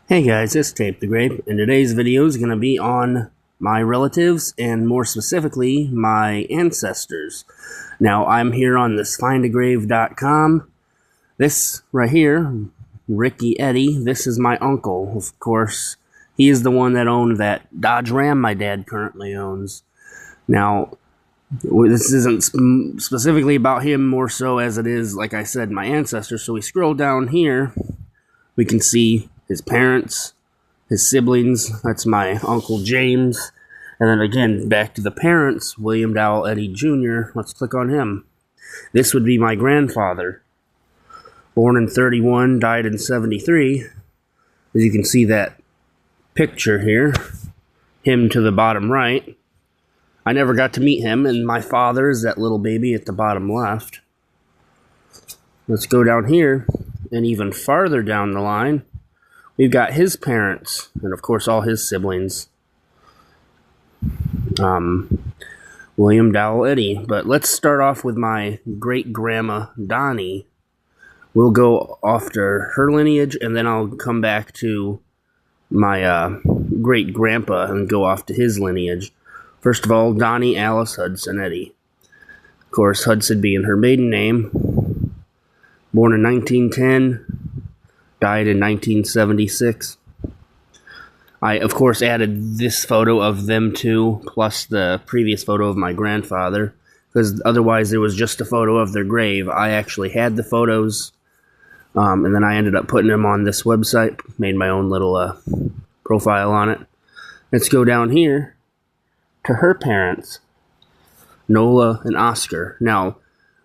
Hey guys, it's Tape the Grape, and today's video is going to be on my relatives, and more specifically, my ancestors. Now, I'm here on this findagrave.com. This right here, Ricky Eddie, this is my uncle, of course. He is the one that owned that Dodge Ram my dad currently owns. Now, this isn't specifically about him more so as it is, like I said, my ancestors. So we scroll down here, we can see his parents, his siblings. That's my Uncle James. And then again, back to the parents, William Dowell Eddy Jr. Let's click on him. This would be my grandfather. Born in 31, died in 73. As you can see that picture here, him to the bottom right. I never got to meet him, and my father is that little baby at the bottom left. Let's go down here, and even farther down the line, we've got his parents, and of course all his siblings. William Dowell Eddy. But let's start off with my great-grandma, Donnie. We'll go after her lineage, and then I'll come back to my great-grandpa and go off to his lineage. First of all, Donnie Alice Hudson Eddy. Of course, Hudson being her maiden name. Born in 1910. Died in 1976. I, of course, added this photo of them two, plus the previous photo of my grandfather, because otherwise there was just a photo of their grave. I actually had the photos, and then I ended up putting them on this website, made my own little profile on it. Let's go down here to her parents, Nola and Oscar. Now,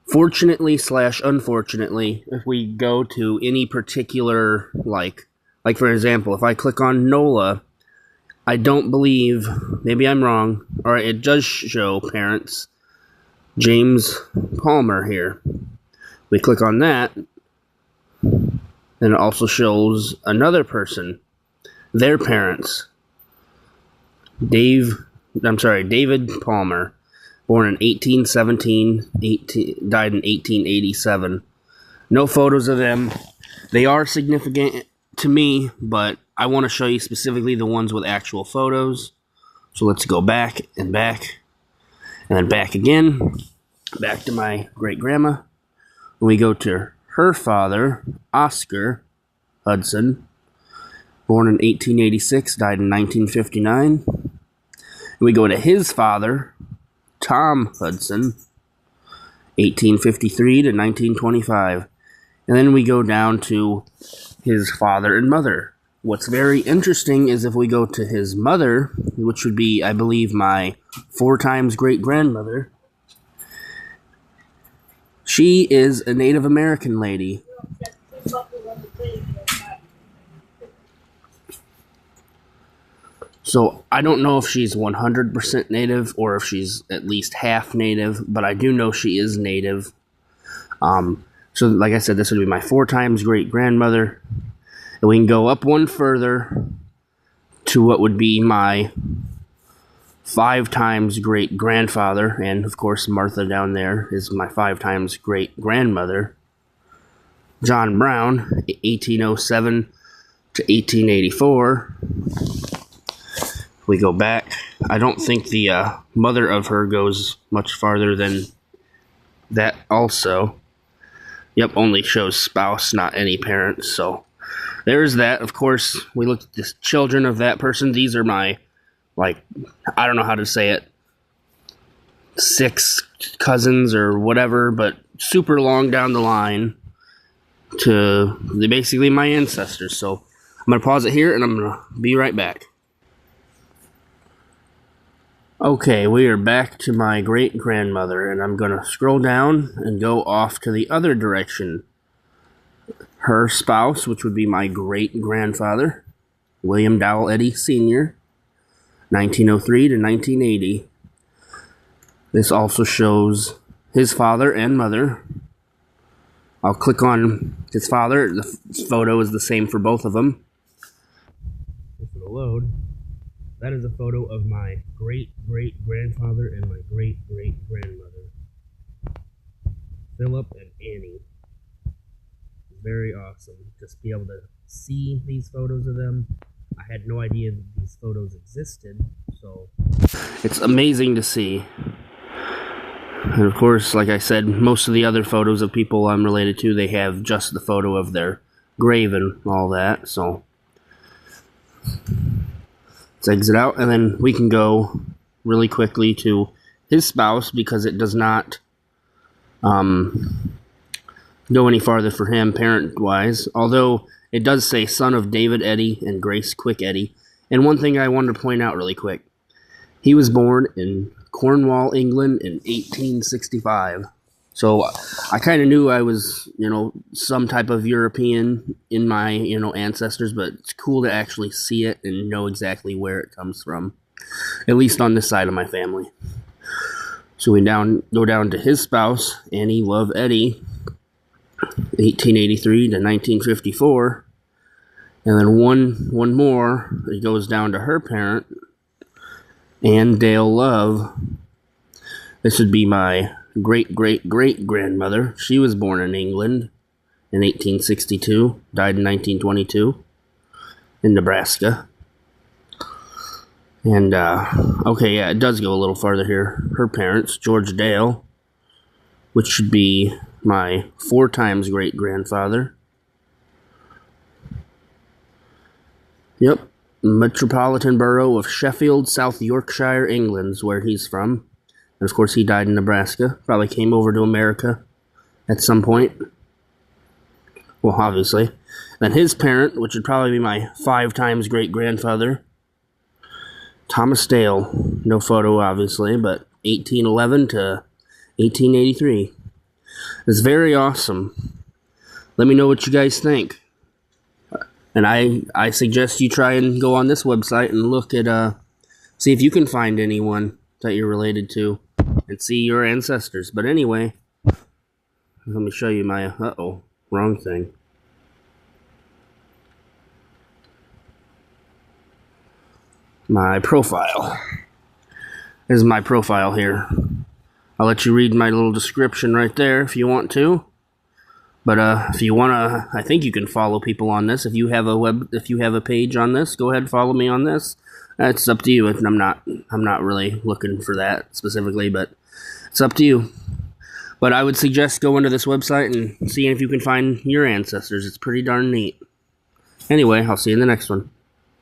fortunately / unfortunately, if we go to any particular, like for example, if I click on Nola, I don't believe, maybe I'm wrong, or it does show parents, James Palmer here. We click on that, and it also shows another person, their parents, David Palmer. Born in 1817, died in 1887. No photos of them. They are significant to me, but I want to show you specifically the ones with actual photos. So let's go back, and then back again. Back to my great-grandma. We go to her father, Oscar Hudson. Born in 1886, died in 1959. We go to his father, Tom Hudson, 1853 to 1925. And then we go down to his father and mother. What's very interesting is if we go to his mother, which would be, I believe, my 4 times great-grandmother, she is a Native American lady. So I don't know if she's 100% Native or if she's at least half Native, but I do know she is Native. So like I said, this would be my 4 times great-grandmother. And we can go up one further to what would be my 5 times great-grandfather. And of course, Martha down there is my 5 times great-grandmother. John Brown, 1807 to 1884. We go back. I don't think the mother of her goes much farther than that also. Yep, only shows spouse, not any parents. So there's that. Of course, we looked at the children of that person. These are my, I don't know how to say it, 6 cousins or whatever, but super long down the line to basically my ancestors. So I'm going to pause it here, and I'm going to be right back. Okay, we are back to my great-grandmother, and I'm going to scroll down and go off to the other direction. Her spouse, which would be my great-grandfather, William Dowell Eddy Sr., 1903 to 1980. This also shows his father and mother. I'll click on his father. The photo is the same for both of them. If it'll load. That is a photo of my great-great-grandfather and my great-great-grandmother, Philip and Annie. very awesome. Just be able to see these photos of them. I had no idea that these photos existed, so it's amazing to see. And of course, like I said, most of the other photos of people I'm related to, they have just the photo of their grave and all that, so let's exit out, and then we can go really quickly to his spouse, because it does not go any farther for him parent-wise, although it does say son of David Eddy and Grace Quick Eddy. And one thing I wanted to point out really quick, he was born in Cornwall, England in 1865. So I kind of knew I was, some type of European in my, ancestors, but it's cool to actually see it and know exactly where it comes from, at least on this side of my family. So we go down to his spouse, Annie Love Eddy, 1883 to 1954, and then one more, it goes down to her parent, Ann Dale Love. This would be my great-great-great-grandmother. She was born in England in 1862, died in 1922 in Nebraska. And, okay, yeah, it does go a little farther here. Her parents, George Dale, which should be my 4 times great-grandfather. Yep, Metropolitan Borough of Sheffield, South Yorkshire, England is where he's from. And of course, he died in Nebraska. Probably came over to America at some point. Well, obviously. Then his parent, which would probably be my 5 times great-grandfather, Thomas Dale. No photo, obviously, but 1811 to 1883. It's very awesome. Let me know what you guys think. And I suggest you try and go on this website and look at, see if you can find anyone that you're related to and see your ancestors. But anyway, let me show you my, wrong thing. My profile. This is my profile here. I'll let you read my little description right there if you want to. But if you wanna, I think you can follow people on this. If you have a page on this, go ahead and follow me on this. It's up to you. I'm not really looking for that specifically, but it's up to you. But I would suggest going to this website and seeing if you can find your ancestors. It's pretty darn neat. Anyway, I'll see you in the next one.